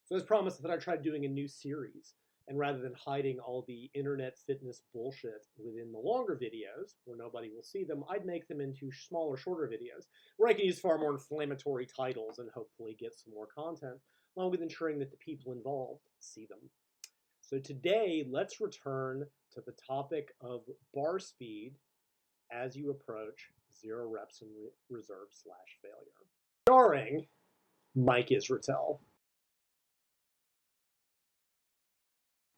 So as promised, that I tried doing a new series, and rather than hiding all the internet fitness bullshit within the longer videos, where nobody will see them, I'd make them into smaller, shorter videos, where I can use far more inflammatory titles and hopefully get some more content, along with ensuring that the people involved see them. So today, let's return to the topic of bar speed as you approach 0 reps in reserve / failure. Starring Mike Israetel.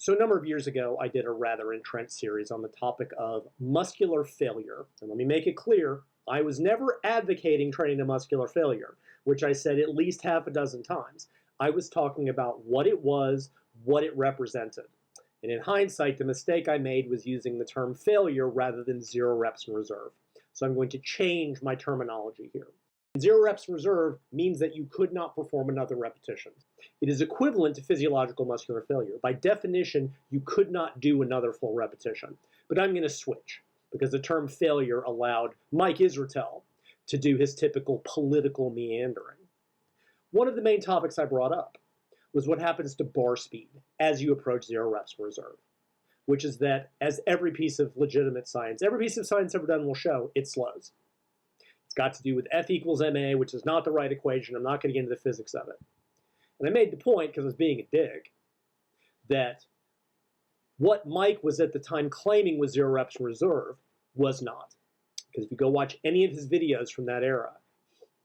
So a number of years ago, I did a rather entrenched series on the topic of muscular failure. And let me make it clear, I was never advocating training to muscular failure, which I said at least half a dozen times. I was talking about what it was, what it represented. And in hindsight, the mistake I made was using the term failure rather than 0 reps in reserve. So I'm going to change my terminology here. 0 reps in reserve means that you could not perform another repetition. It is equivalent to physiological muscular failure. By definition, you could not do another full repetition. But I'm going to switch, because the term failure allowed Mike Israetel to do his typical political meandering. One of the main topics I brought up was what happens to bar speed as you approach 0 reps in reserve, which is that, as every piece of legitimate science, every piece of science ever done will show, it slows. It's got to do with F equals ma, which is not the right equation. I'm not going to get into the physics of it. And I made the point, because I was being a dick, that what Mike was at the time claiming was 0 reps in reserve was not. Because if you go watch any of his videos from that era,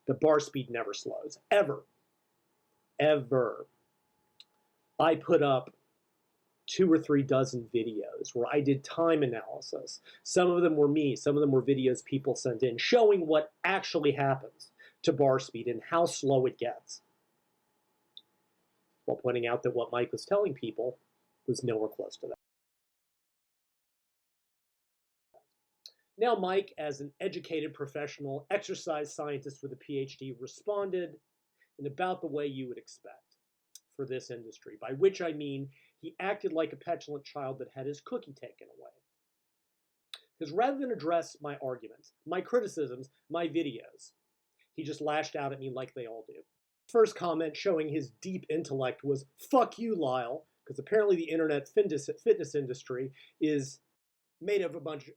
the bar speed never slows. Ever. Ever. I put up 2 or 3 dozen videos where I did time analysis. Some of them were me, some of them were videos people sent in, showing what actually happens to bar speed and how slow it gets, while pointing out that what Mike was telling people was nowhere close to that. Now Mike, as an educated professional exercise scientist with a PhD, responded in about the way you would expect for this industry, by which I mean he acted like a petulant child that had his cookie taken away. Because rather than address my arguments, my criticisms, my videos, he just lashed out at me like they all do. First comment showing his deep intellect was, "Fuck you, Lyle," because apparently the internet fitness industry is made up of a bunch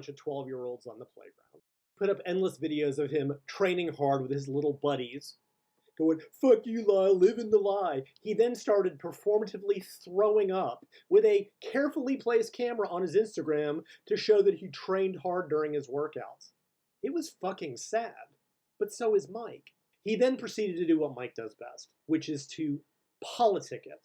of 12-year-olds on the playground. Put up endless videos of him training hard with his little buddies, going, "Fuck you, Lyle, live in the lie." He then started performatively throwing up with a carefully placed camera on his Instagram to show that he trained hard during his workouts. It was fucking sad, but so is Mike. He then proceeded to do what Mike does best, which is to politic it,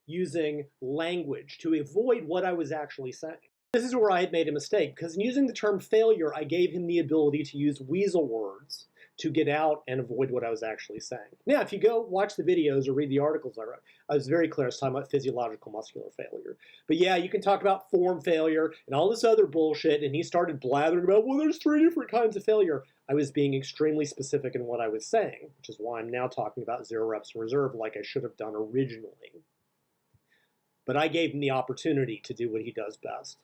using language to avoid what I was actually saying. This is where I had made a mistake, because in using the term failure, I gave him the ability to use weasel words to get out and avoid what I was actually saying. Now, if you go watch the videos or read the articles I wrote, I was very clear I was talking about physiological muscular failure. But yeah, you can talk about form failure and all this other bullshit, and he started blathering about, well, there's 3 different kinds of failure. I was being extremely specific in what I was saying, which is why I'm now talking about 0 reps in reserve like I should have done originally. But I gave him the opportunity to do what he does best,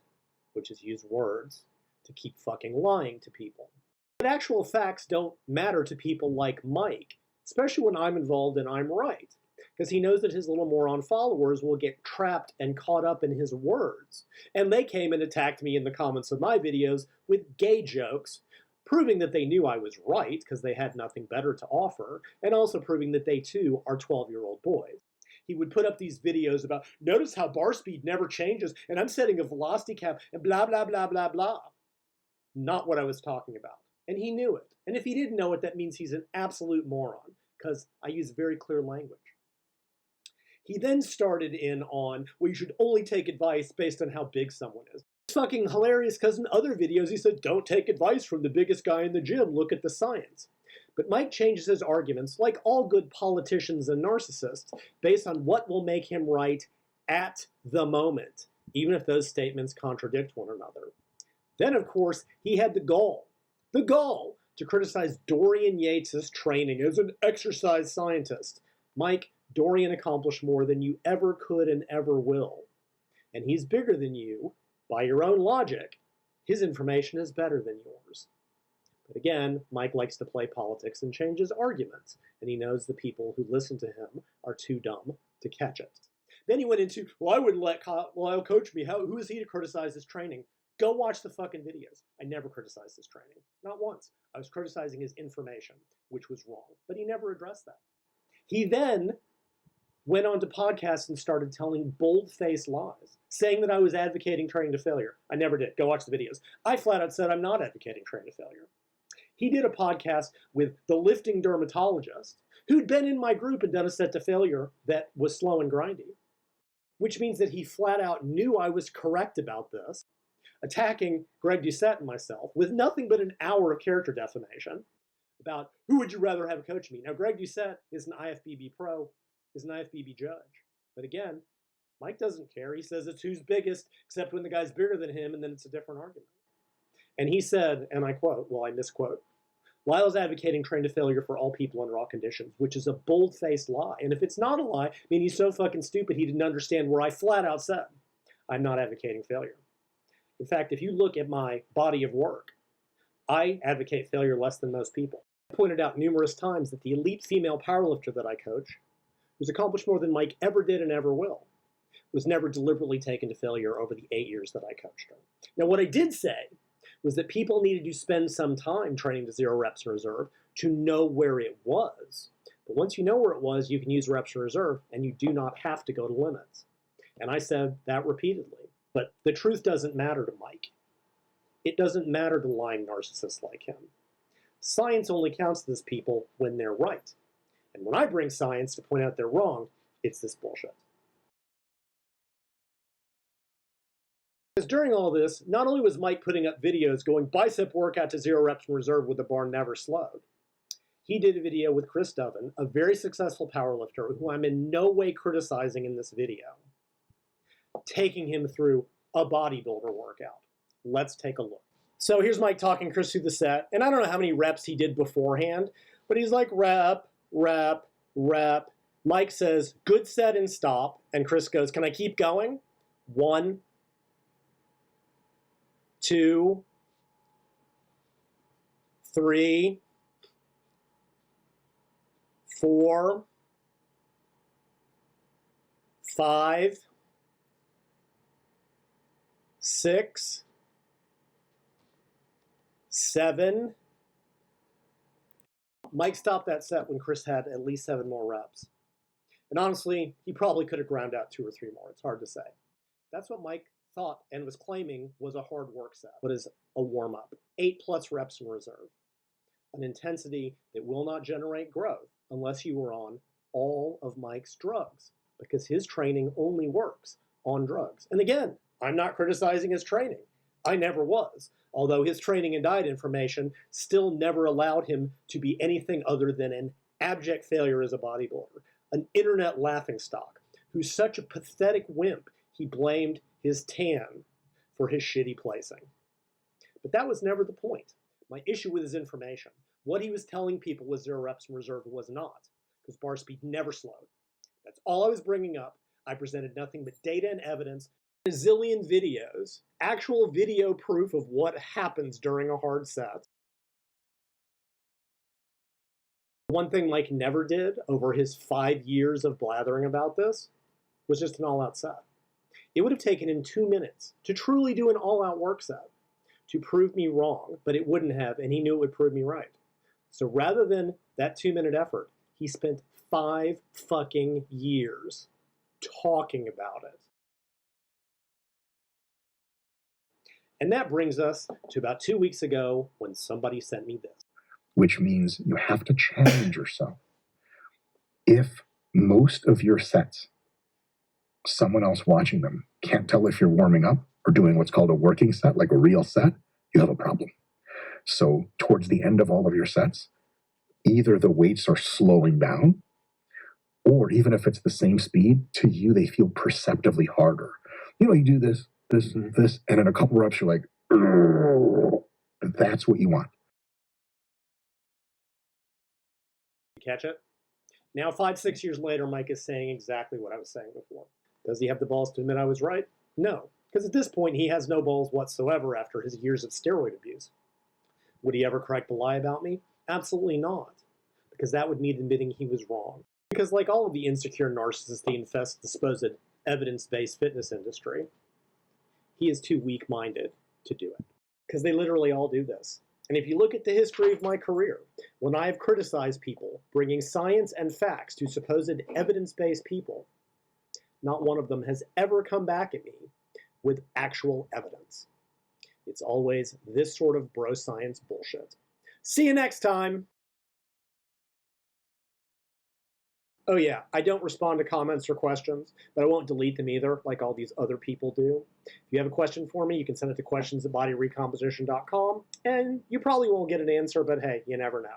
which is use words to keep fucking lying to people. But actual facts don't matter to people like Mike, especially when I'm involved and I'm right, because he knows that his little moron followers will get trapped and caught up in his words. And they came and attacked me in the comments of my videos with gay jokes, proving that they knew I was right because they had nothing better to offer, and also proving that they too are 12-year-old boys. He would put up these videos about, notice how bar speed never changes, and I'm setting a velocity cap, and blah, blah, blah, blah, blah. Not what I was talking about. And he knew it. And if he didn't know it, that means he's an absolute moron, because I use very clear language. He then started in on, well, you should only take advice based on how big someone is. It's fucking hilarious, because in other videos he said, don't take advice from the biggest guy in the gym, look at the science. But Mike changes his arguments, like all good politicians and narcissists, based on what will make him right at the moment, even if those statements contradict one another. Then, of course, he had the gall to criticize Dorian Yates' training as an exercise scientist. Mike, Dorian accomplished more than you ever could and ever will. And he's bigger than you. By your own logic, his information is better than yours. But again, Mike likes to play politics and change his arguments, and he knows the people who listen to him are too dumb to catch it. Then he went into, well, I wouldn't let Lyle coach me. Who is he to criticize his training? Go watch the fucking videos. I never criticized his training. Not once. I was criticizing his information, which was wrong. But he never addressed that. He then went on to podcasts and started telling bold-faced lies, saying that I was advocating training to failure. I never did. Go watch the videos. I flat out said I'm not advocating training to failure. He did a podcast with the lifting dermatologist who'd been in my group and done a set to failure that was slow and grindy, which means that he flat out knew I was correct about this, attacking Greg Doucette and myself with nothing but an hour of character defamation about who would you rather have coach me. Now, Greg Doucette is an IFBB pro, is an IFBB judge. But again, Mike doesn't care. He says it's who's biggest, except when the guy's bigger than him, and then it's a different argument. And he said, and I quote, well, I misquote, Lyle's advocating train to failure for all people in raw conditions, which is a bold-faced lie. And if it's not a lie, I mean, he's so fucking stupid he didn't understand where I flat out said, I'm not advocating failure. In fact, if you look at my body of work, I advocate failure less than most people. I pointed out numerous times that the elite female powerlifter that I coach, who's accomplished more than Mike ever did and ever will, was never deliberately taken to failure over the 8 years that I coached her. Now, what I did say was that people needed to spend some time training to 0 reps in reserve to know where it was. But once you know where it was, you can use reps in reserve, and you do not have to go to limits. And I said that repeatedly. But the truth doesn't matter to Mike. It doesn't matter to lying narcissists like him. Science only counts to these people when they're right. And when I bring science to point out they're wrong, it's this bullshit. Because during all this, not only was Mike putting up videos going bicep workout to 0 reps in reserve with the bar never slowed, he did a video with Chris Doven, a very successful powerlifter who I'm in no way criticizing in this video, taking him through a bodybuilder workout. Let's take a look. So here's Mike talking Chris through the set, and I don't know how many reps he did beforehand, but he's like rep, rep, rep. Mike says, good set and stop, and Chris goes, can I keep going? 1, 2, 3, 4, 5, 6, 7. Mike stopped that set when Chris had at least 7 more reps. And honestly, he probably could have ground out 2 or 3 more. It's hard to say. That's what Mike thought and was claiming was a hard work set, but is a warm-up. 8+ reps in reserve. An intensity that will not generate growth unless you are on all of Mike's drugs, because his training only works on drugs. And again, I'm not criticizing his training. I never was, although his training and diet information still never allowed him to be anything other than an abject failure as a bodybuilder, an internet laughingstock, who's such a pathetic wimp he blamed his tan for his shitty placing. But that was never the point. My issue with his information, what he was telling people was 0 reps in reserve was not, because bar speed never slowed. That's all I was bringing up. I presented nothing but data and evidence, a zillion videos, actual video proof of what happens during a hard set. One thing Mike never did over his 5 years of blathering about this was just an all-out set. It would have taken him 2 minutes to truly do an all-out work set to prove me wrong, but it wouldn't have, and he knew it would prove me right. So rather than that 2-minute effort, he spent 5 fucking years talking about it. And that brings us to about 2 weeks ago when somebody sent me this. Which means you have to challenge yourself. If most of your sets, someone else watching them can't tell if you're warming up or doing what's called a working set, like a real set, you have a problem. So towards the end of all of your sets, either the weights are slowing down, or even if it's the same speed, to you, they feel perceptively harder. You know, you do this, this, and in a couple reps, you're like, "Ugh." That's what you want. Catch it? Now, 5, 6 years later, Mike is saying exactly what I was saying before. Does he have the balls to admit I was right? No, because at this point, he has no balls whatsoever after his years of steroid abuse. Would he ever correct the lie about me? Absolutely not, because that would mean admitting he was wrong. Because like all of the insecure narcissists that infest the supposed evidence-based fitness industry, he is too weak-minded to do it. Because they literally all do this. And if you look at the history of my career, when I have criticized people bringing science and facts to supposed evidence-based people, not one of them has ever come back at me with actual evidence. It's always this sort of bro science bullshit. See you next time! Oh yeah, I don't respond to comments or questions, but I won't delete them either, like all these other people do. If you have a question for me, you can send it to questions@bodyrecomposition.com, and you probably won't get an answer, but hey, you never know.